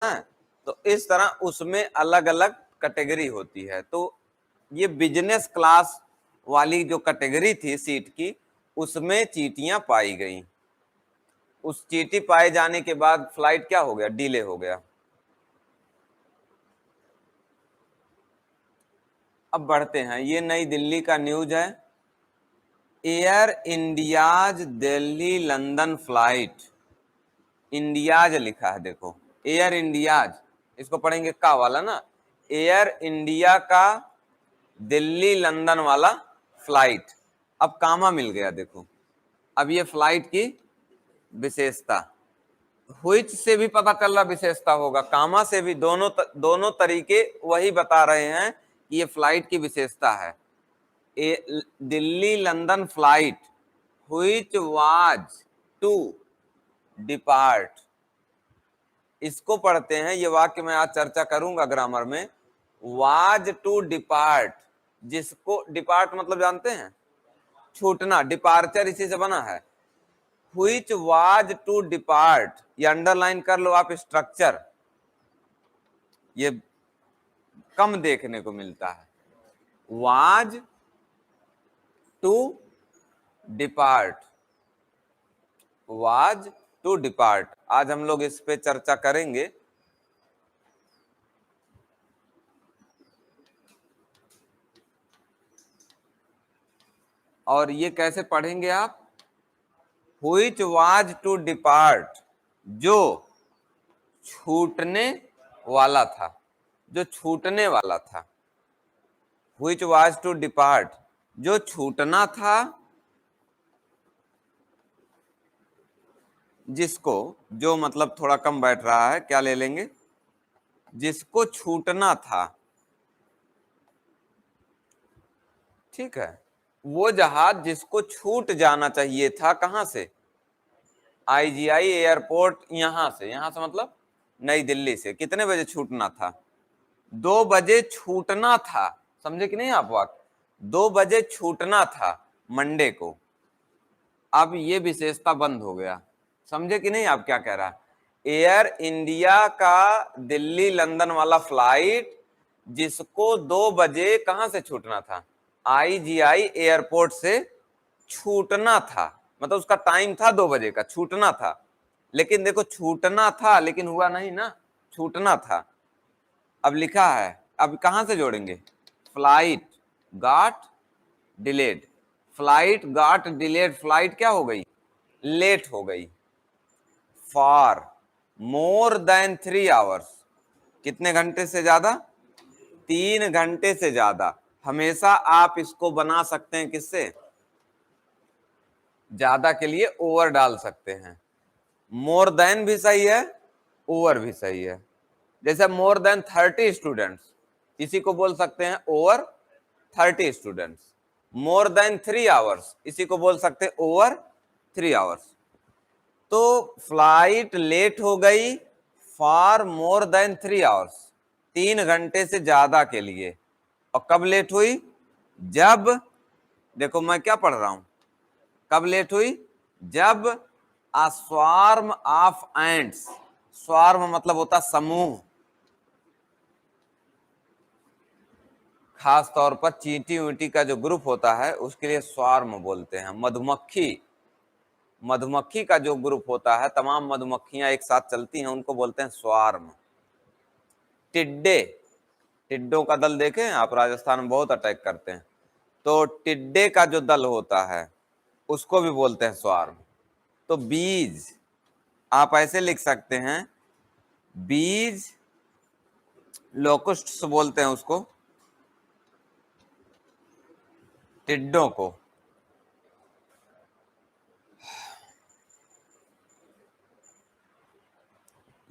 है। तो इस तरह उसमें अलग अलग कैटेगरी होती है। तो ये बिजनेस क्लास वाली जो कैटेगरी थी सीट की, उसमें चींटियां पाई गई। उस चींटी पाए जाने के बाद फ्लाइट क्या हो गया, डिले हो गया। अब बढ़ते हैं, ये नई दिल्ली का न्यूज है। Air India's Delhi London flight, India's लिखा है देखो, एयर इंडियाज, इसको पढ़ेंगे का वाला ना, एयर इंडिया का दिल्ली लंदन वाला फ्लाइट। अब कामा मिल गया देखो। अब ये फ्लाइट की विशेषता, व्हिच से भी पता चल रहा विशेषता होगा, कामा से भी, दोनों तरीके वही बता रहे हैं कि ये फ्लाइट की विशेषता है। Delhi London flight which was to depart, इसको पढ़ते हैं। ये वाक्य मैं आज चर्चा करूंगा ग्रामर में। वाज टू डिपार्ट, जिसको, डिपार्ट मतलब जानते हैं, छूटना, डिपार्चर इसी से बना है। व्हिच वाज टू डिपार्ट, ये अंडरलाइन कर लो आप, स्ट्रक्चर ये कम देखने को मिलता है। Was to depart, was to depart, आज हम लोग इस पे चर्चा करेंगे। और ये कैसे पढ़ेंगे आप, व्हिच वाज टू डिपार्ट, जो छूटने वाला था, जो छूटने वाला था। व्हिच वाज टू डिपार्ट, जो छूटना था, जिसको, जो मतलब थोड़ा कम बैठ रहा है, क्या ले लेंगे, जिसको छूटना था। ठीक है, वो जहाज जिसको छूट जाना चाहिए था, कहां से, आईजीआई एयरपोर्ट, यहां से मतलब नई दिल्ली से, कितने बजे छूटना था, 2 बजे छूटना था। समझे कि नहीं आप वाक्य, 2 बजे छूटना था मंडे को। अब ये विशेषता बंद हो गया। समझे कि नहीं आप क्या कह रहा, एयर इंडिया का दिल्ली लंदन वाला फ्लाइट जिसको 2 बजे कहां से छूटना था, आईजीआई एयरपोर्ट से छूटना था, मतलब उसका टाइम था 2 बजे का, छूटना था। लेकिन देखो, छूटना था लेकिन हुआ नहीं ना, छूटना था। अब लिखा है, अब कहां से जोड़ेंगे, flight got delayed, flight got delayed, flight क्या हो गई, लेट हो गई। फॉर मोर देन 3 आवर्स, कितने घंटे से ज्यादा, 3 घंटे से ज्यादा। हमेशा आप इसको बना सकते हैं किससे, ज्यादा के लिए ओवर डाल सकते हैं। मोर देन भी सही है, ओवर भी सही है। जैसे मोर देन 30 स्टूडेंट्स, इसी को बोल सकते हैं over 30 students. More than 3 hours, इसी को बोल सकते हैं ओवर 3 आवर्स। तो फ्लाइट लेट हो गई फॉर मोर देन 3 आवर्स, 3 घंटे से ज्यादा के लिए। और कब लेट हुई, जब, देखो मैं क्या पढ़ रहा हूं, कब लेट हुई, जब अ स्वार्म ऑफ एंट्स, स्वार्म मतलब होता समूह, खास तौर पर चींटी वींटी का जो ग्रुप होता है उसके लिए स्वार्म बोलते हैं। मधुमक्खी, मधुमक्खी का जो ग्रुप होता है, तमाम मधुमक्खियां एक साथ चलती हैं, उनको बोलते हैं स्वार्म। टिड्डे, टिड्डों का दल देखे हैं आप, राजस्थान में बहुत अटैक करते हैं, तो टिड्डे का जो दल होता है उसको भी बोलते हैं स्वार्म। तो बीज आप ऐसे लिख सकते हैं, बीज लोकुस्ट्स बोलते हैं उसको, टिड्डों को।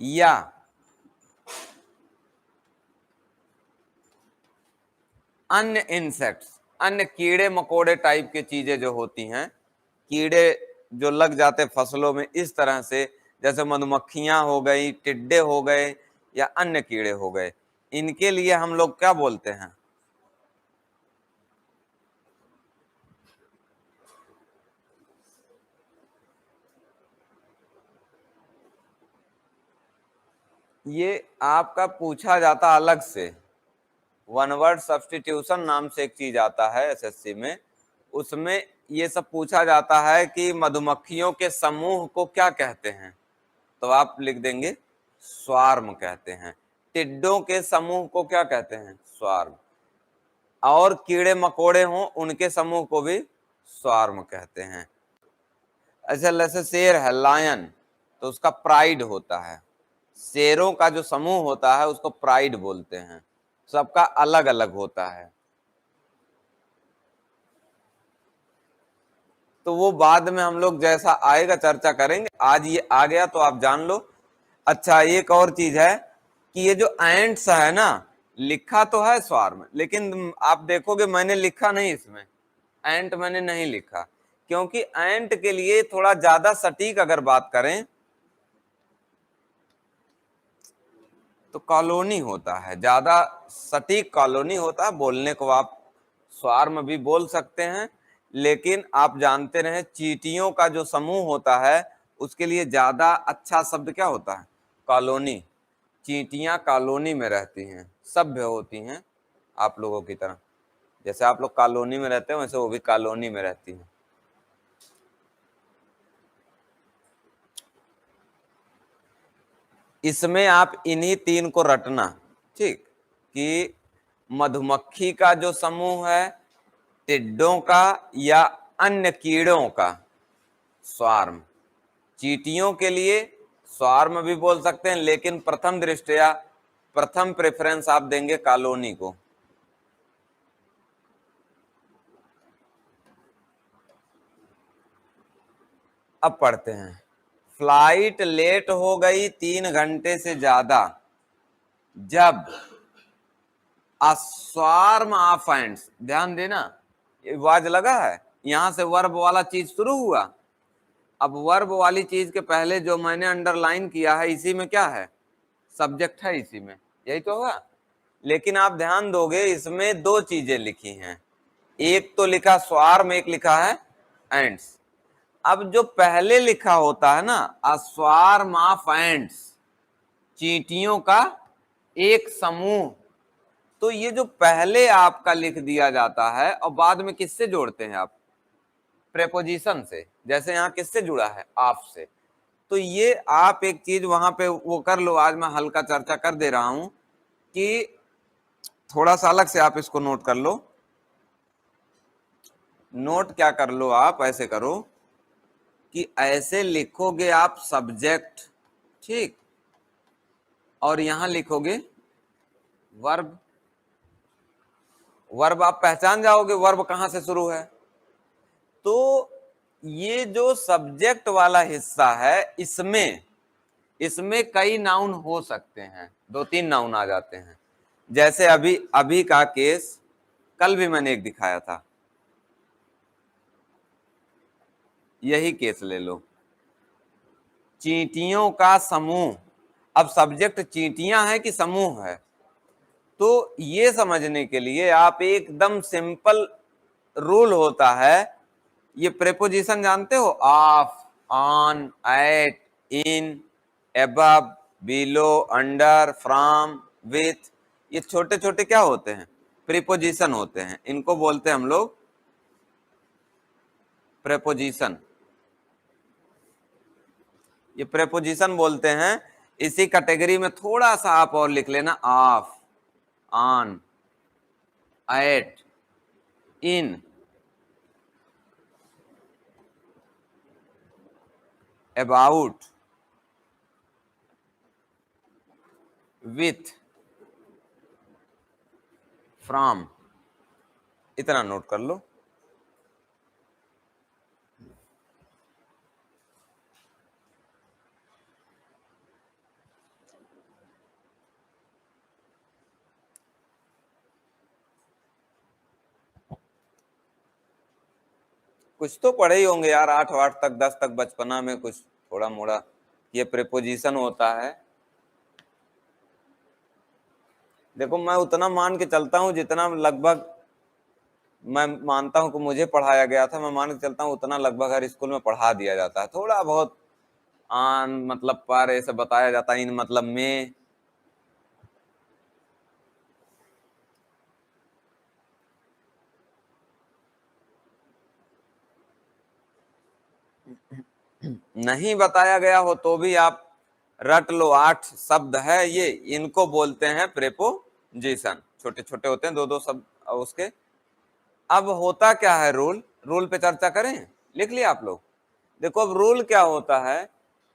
या अन्य इंसेक्ट्स, अन्य कीड़े मकोड़े टाइप की चीजें जो होती हैं, कीड़े जो लग जाते फसलों में इस तरह से, जैसे मधुमक्खियां हो गई, टिड्डे हो गए, या अन्य कीड़े हो गए, इनके लिए हम लोग क्या बोलते हैं, ये आपका पूछा जाता अलग से, वन वर्ड सब्स्टिट्यूशन नाम से एक चीज आता है एसएससी में, उसमें ये सब पूछा जाता है कि मधुमक्खियों के समूह को क्या कहते हैं, तो आप लिख देंगे स्वार्म कहते हैं। टिड्डों के समूह को क्या कहते हैं, स्वार्म। और कीड़े मकोड़े हों उनके समूह को भी स्वार्म कहते हैं। अच्छा, जैसे शेर है लायन, तो उसका प्राइड होता है। शेरों का जो समूह होता है उसको प्राइड बोलते हैं। सबका अलग अलग होता है, तो वो बाद में हम लोग जैसा आएगा चर्चा करेंगे। आज ये आ गया तो आप जान लो। अच्छा, एक और चीज है कि ये जो एंट्स है ना, लिखा तो है स्वार्म, लेकिन आप देखोगे मैंने लिखा नहीं इसमें, एंट मैंने नहीं लिखा, क्योंकि एंट के लिए थोड़ा ज्यादा सटीक अगर बात करें तो कॉलोनी होता है, ज्यादा सटीक कॉलोनी होता है। बोलने को आप स्वार्म भी बोल सकते हैं, लेकिन आप जानते रहे चींटियों का जो समूह होता है उसके लिए ज्यादा अच्छा शब्द क्या होता है, कॉलोनी। चींटियां कॉलोनी में रहती हैं, सभ्य होती हैं आप लोगों की तरह। जैसे आप लोग कॉलोनी में रहते हैं वैसे वो भी कॉलोनी में रहती हैं। इसमें आप इन्हीं तीन को रटना, ठीक, कि मधुमक्खी का जो समूह है, टिड्डों का या अन्य कीड़ों का स्वार्म। चींटियों के लिए स्वार्म भी बोल सकते हैं, लेकिन प्रथम दृष्टया प्रथम प्रेफरेंस आप देंगे कॉलोनी को। अब पढ़ते हैं। फ्लाइट लेट हो गई 3 घंटे से ज्यादा जब अ स्वार्म ऑफ एंट्स, ध्यान देना ये वाज लगा है, यहां से वर्ब वाला चीज शुरू हुआ। अब वर्ब वाली चीज के पहले जो मैंने अंडरलाइन किया है इसी में क्या है, सब्जेक्ट है, इसी में, यही तो होगा। लेकिन आप ध्यान दोगे इसमें दो चीजें लिखी हैं, एक तो लिखा स्वार्म, एक लिखा है एंट्स। अब जो पहले लिखा होता है ना, अ स्वार्म ऑफ एंट्स, चींटियों का एक समूह, तो ये जो पहले आपका लिख दिया जाता है और बाद में किससे जोड़ते हैं आप, प्रेपोजिशन से। जैसे यहाँ किससे जुड़ा है, ऑफ से। तो ये आप एक चीज वहां पे वो कर लो, आज मैं हल्का चर्चा कर दे रहा हूं कि थोड़ा सा अलग से आप इसको नोट कर लो। नोट क्या कर लो, आप ऐसे करो कि ऐसे लिखोगे आप सब्जेक्ट, ठीक, और यहां लिखोगे वर्ब। वर्ब आप पहचान जाओगे वर्ब कहां से शुरू है। तो ये जो सब्जेक्ट वाला हिस्सा है इसमें इसमें कई नाउन हो सकते हैं, 2-3 नाउन आ जाते हैं। जैसे अभी अभी का केस कल भी मैंने एक दिखाया था, यही केस ले लो, चींटियों का समूह। अब सब्जेक्ट चींटियां है कि समूह है, तो ये समझने के लिए आप एकदम सिंपल रूल होता है, ये प्रेपोजिशन जानते हो, of, on, at, in, above, below, under, from, with, ये छोटे छोटे क्या होते हैं, प्रीपोजिशन होते हैं। इनको बोलते हैं हम लोग प्रेपोजिशन, ये प्रेपोजिशन बोलते हैं। इसी कैटेगरी में थोड़ा सा आप और लिख लेना, of, on, at, in, about, with, from, इतना नोट कर लो। कुछ तो पढ़े ही होंगे यार, 8 तक 10 तक बचपना में, कुछ थोड़ा मोड़ा ये प्रेपोजिशन होता है। देखो मैं उतना मान के चलता हूं जितना लगभग मैं मानता हूं कि मुझे पढ़ाया गया था, मैं मान के चलता हूं उतना लगभग हर स्कूल में पढ़ा दिया जाता है। थोड़ा बहुत आन मतलब पर ऐसे बताया जाता है, इन मतलब में, नहीं बताया गया हो तो भी आप रट लो, 8 शब्द है ये, इनको बोलते हैं प्रेपोजिशन। छोटे छोटे होते हैं, दो दो शब्द उसके। अब होता क्या है, रूल, रूल पे चर्चा करें, लिख लिया आप लोग। देखो अब रूल क्या होता है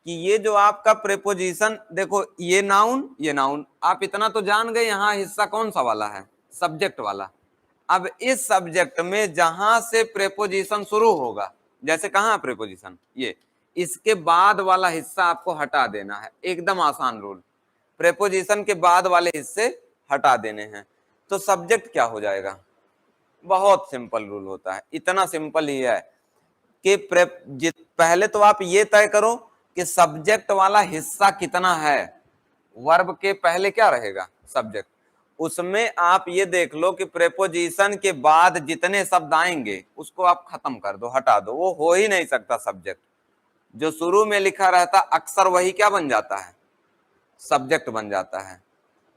कि ये जो आपका प्रेपोजिशन, देखो ये नाउन, ये नाउन, आप इतना तो जान गए, यहां हिस्सा कौन सा वाला है, सब्जेक्ट वाला। अब इस सब्जेक्ट में जहां से प्रेपोजिशन शुरू होगा, जैसे कहां प्रेपोजिशन, ये, इसके बाद वाला हिस्सा आपको हटा देना है। एकदम आसान रूल, प्रेपोजिशन के बाद वाले हिस्से हटा देने हैं, तो सब्जेक्ट क्या हो जाएगा। बहुत सिंपल रूल होता है, इतना सिंपल ही है कि पहले तो आप ये तय करो कि सब्जेक्ट वाला हिस्सा कितना है। वर्ब के पहले क्या रहेगा, सब्जेक्ट। उसमें आप ये देख लो कि प्रेपोजिशन के बाद जितने शब्द आएंगे उसको आप खत्म कर दो, हटा दो, वो हो ही नहीं सकता सब्जेक्ट। जो शुरू में लिखा रहता अक्सर वही क्या बन जाता है, सब्जेक्ट बन जाता है।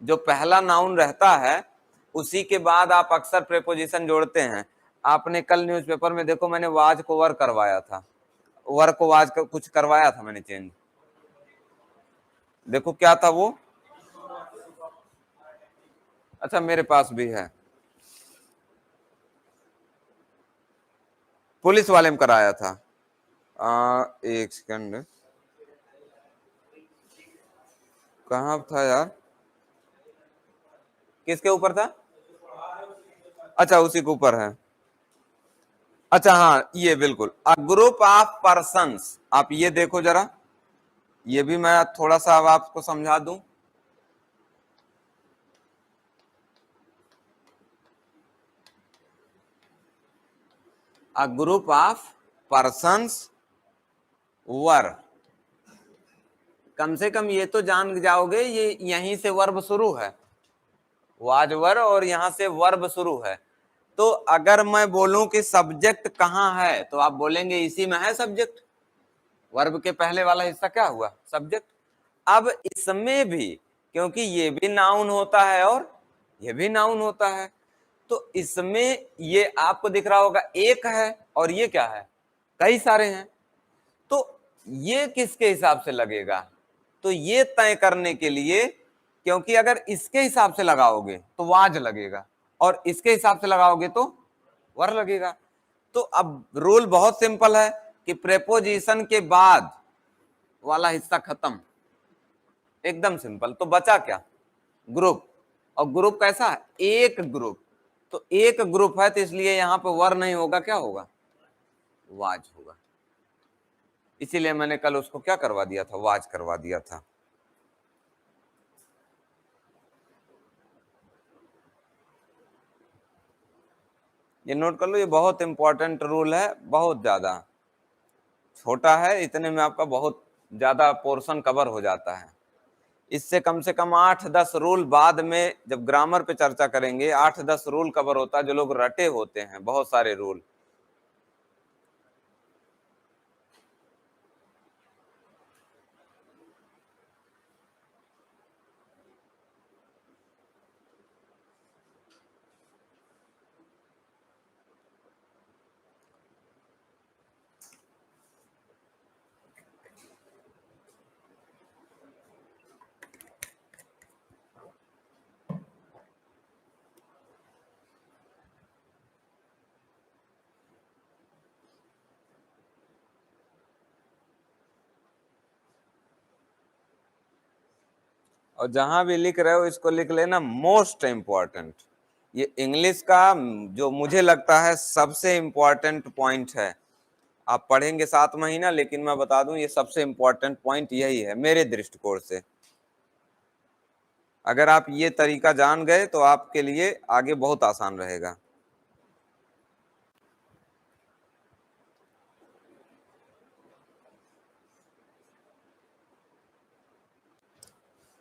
जो पहला नाउन रहता है उसी के बाद आप अक्सर प्रेपोजिशन जोड़ते हैं। आपने कल न्यूज़पेपर में देखो, मैंने वाज को वर करवाया था, वर को वाज को कुछ करवाया था मैंने चेंज, देखो क्या था वो। अच्छा मेरे पास भी है, पुलिस वाले में कराया था। एक सेकंड, कहाँ था यार, किसके ऊपर था, अच्छा उसी के ऊपर है। अच्छा हाँ, ये बिल्कुल, अ ग्रुप ऑफ पर्सन्स, आप ये देखो जरा, ये भी मैं थोड़ा सा अब आपको समझा दूं। अ ग्रुप ऑफ पर्सन्स वर, कम से कम ये तो जान जाओगे ये यहीं से वर्ब शुरू है, वाज वर, और यहां से वर्ब शुरू है। तो अगर मैं बोलूं कि सब्जेक्ट कहां है, तो आप बोलेंगे इसी में है सब्जेक्ट। वर्ब के पहले वाला हिस्सा क्या हुआ, सब्जेक्ट। अब इसमें भी, क्योंकि ये भी नाउन होता है और ये भी नाउन होता है, तो इसमें ये आपको दिख रहा होगा एक है, और ये क्या है, कई सारे हैं। तो ये किसके हिसाब से लगेगा, तो ये तय करने के लिए, क्योंकि अगर इसके हिसाब से लगाओगे तो वाज लगेगा, और इसके हिसाब से लगाओगे तो वर लगेगा। तो अब रूल बहुत सिंपल है कि प्रेपोजिशन के बाद वाला हिस्सा खत्म, एकदम सिंपल। तो बचा क्या, ग्रुप, और ग्रुप कैसा है, एक ग्रुप। तो एक ग्रुप है तो इसलिए यहां पे वर नहीं होगा, क्या होगा, वाज होगा। इसीलिए मैंने कल उसको क्या करवा दिया था, वाज करवा दिया था। ये नोट कर लो, ये बहुत इंपॉर्टेंट रूल है, बहुत ज्यादा छोटा है, इतने में आपका बहुत ज्यादा पोर्शन कवर हो जाता है। इससे कम से कम 8-10 रूल बाद में जब ग्रामर पे चर्चा करेंगे, 8-10 रूल कवर होता है, जो लोग रटे होते हैं बहुत सारे रूल। और जहां भी लिख रहे हो इसको लिख लेना, मोस्ट इंपॉर्टेंट। ये इंग्लिश का जो मुझे लगता है सबसे इंपॉर्टेंट पॉइंट है। आप पढ़ेंगे 7 महीना, लेकिन मैं बता दूं ये सबसे इंपॉर्टेंट पॉइंट यही है मेरे दृष्टिकोण से। अगर आप ये तरीका जान गए तो आपके लिए आगे बहुत आसान रहेगा।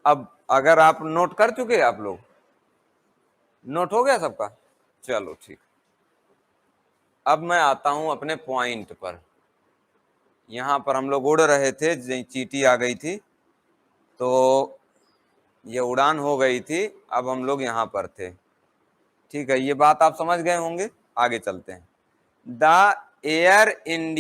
अब अगर आप नोट कर चुके, आप लोग नोट हो गया सबका, चलो ठीक। अब मैं आता हूं अपने पॉइंट पर। यहां पर हम लोग उड़ रहे थे, चींटी आ गई थी, तो ये उड़ान हो गई थी, अब हम लोग यहां पर थे। ठीक है, ये बात आप समझ गए होंगे, आगे चलते हैं। The air India